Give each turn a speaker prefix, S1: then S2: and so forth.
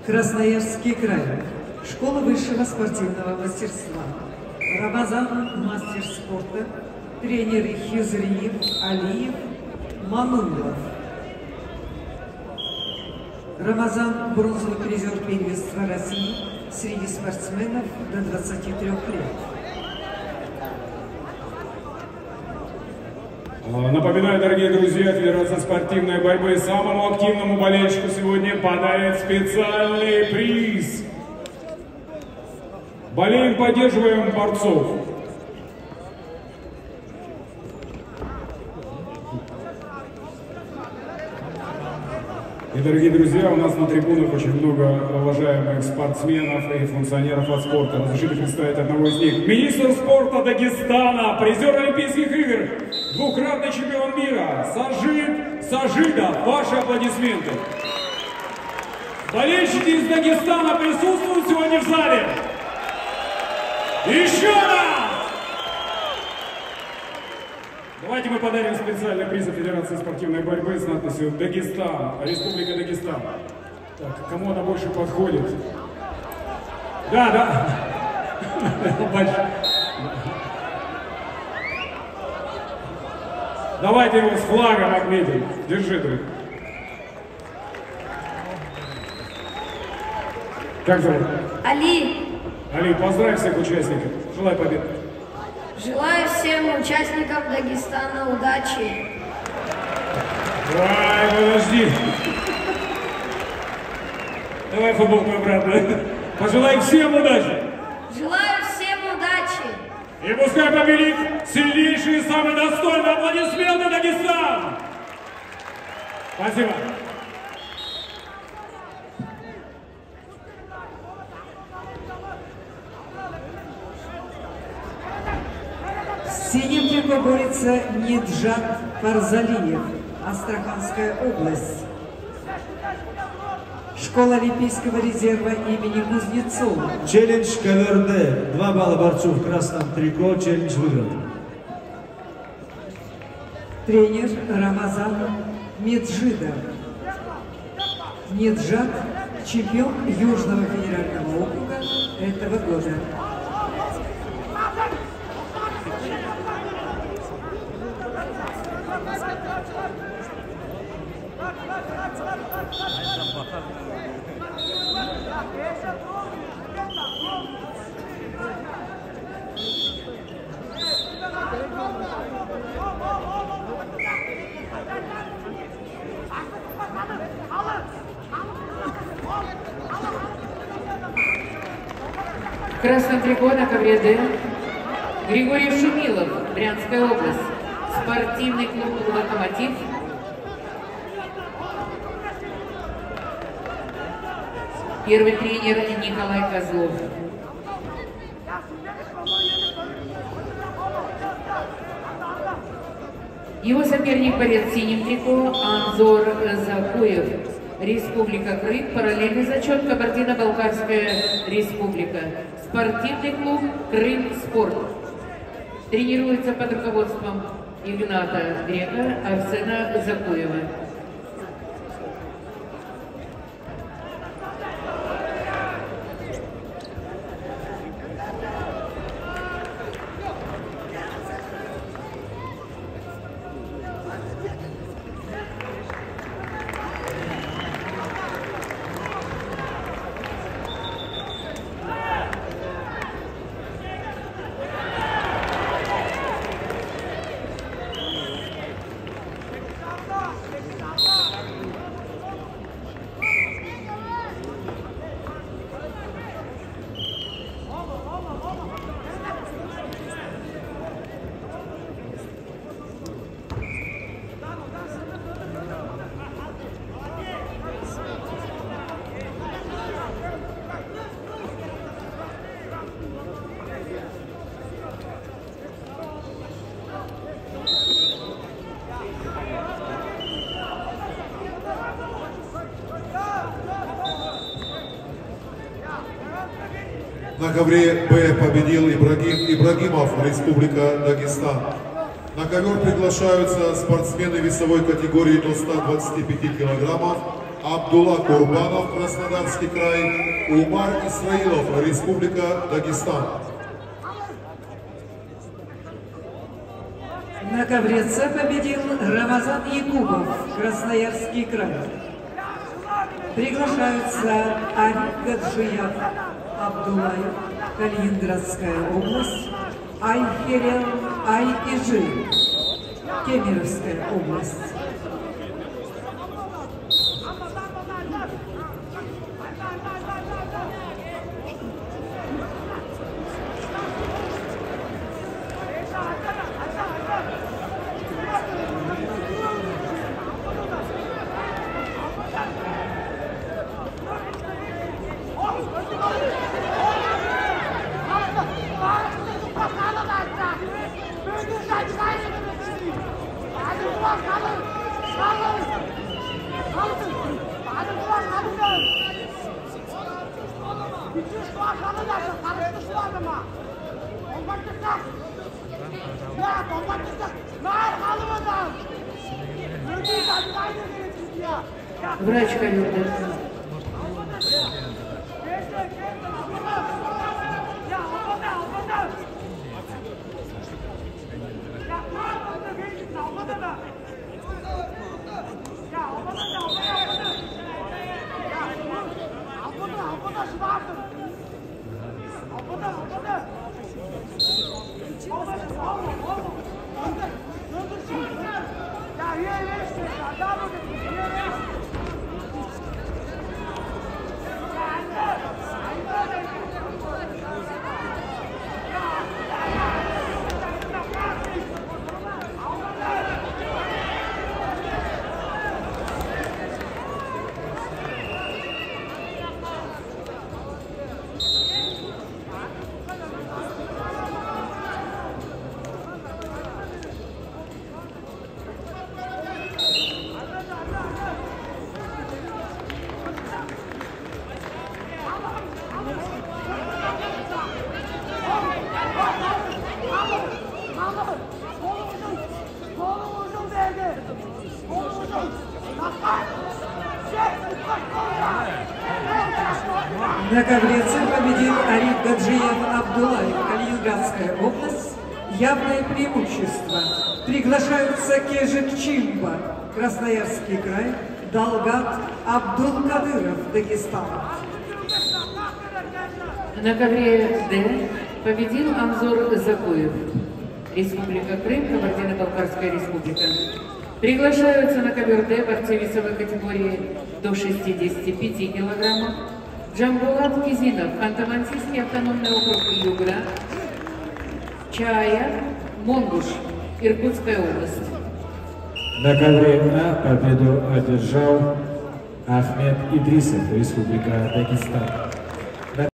S1: Красноярский край. Школа высшего спортивного мастерства. Рамазан – мастер спорта. Тренеры Хизриев, Алиев, Мануилов. Рамазан – бронзовый призер первенства России среди спортсменов до 23 лет.
S2: Напоминаю, дорогие друзья, Федерация спортивной борьбы самому активному болельщику сегодня подарит специальный приз. Болеем, поддерживаем борцов. И, дорогие друзья, у нас на трибунах очень много уважаемых спортсменов и функционеров от спорта. Разрешите представить одного из них. Министр спорта Дагестана, призер Олимпийских игр, двукратный чемпион мира, Сажидов. Ваши аплодисменты. Болельщики из Дагестана присутствуют сегодня в зале. Еще раз! Давайте мы подарим специальный приз от Федерации спортивной борьбы с надписью «Дагестан», Республика Дагестан. Так, кому она больше подходит? Да. Давайте его с флагом отметим. Держи ты. Как зовут?
S3: Али.
S2: Али, поздравь всех участников. Желаю победы.
S3: Желаю всем участникам Дагестана удачи.
S2: Ай, подожди. Давай футболку обратно. Пожелай всем удачи.
S3: Желаю всем удачи.
S2: И пускай победит сильнейший и самый достойный. Аплодисменты, Дагестан! Спасибо.
S1: В синем трико борется Ниджат Фарзалиев, Астраханская область. Школа Олимпийского резерва имени Кузнецова.
S4: Челлендж КВРД. 2 балла борцу в красном трико. Челлендж выигран.
S1: Тренер Рамазан Меджидов. Ниджат – чемпион Южного федерального округа этого года.
S5: В красном трико на ковре Д Григорий Шумилов, Брянская область, спортивный клуб «Локомотив». Первый тренер Николай Козлов. Его соперник борец в синем трико Анзор Закуев, Республика Крым, параллельный зачет Кабардино-Балкарская республика, спортивный клуб Крым Спорт. Тренируется под руководством Игната Грека, Арсена Закуева.
S6: На ковре Б победил Ибрагимов, Республика Дагестан. На ковер приглашаются спортсмены весовой категории до 125 килограммов, Абдулла Курбанов, Краснодарский край, Умар Исраилов, Республика Дагестан.
S1: На ковре С победил Рамазан Якубов, Красноярский край. Приглашаются Ариф Гаджиев, Абдулаев, Калининградская область, Айхерел Айкижи, Кемеровская область.
S5: Врач ковер.
S1: На ковре С победил Ариф Гаджиев Абдулаев, Калининградская область. Явное преимущество. Приглашаются Кежик Чимба, Красноярский край, Далгат Абдулкадыров, Дагестан.
S5: На ковре Д победил Анзор Закуев, Республика Крым, Кабардино-Балкарская республика. Приглашаются на ковер Д борцы весовой категории до 65 килограммов. Джамбулат Кизинов, Ханты-Мансийский автономный округ Югра, Чая, Монгуш, Иркутская область.
S4: На ковре А победу одержал Ахмед Идрисов, Республика Дагестан.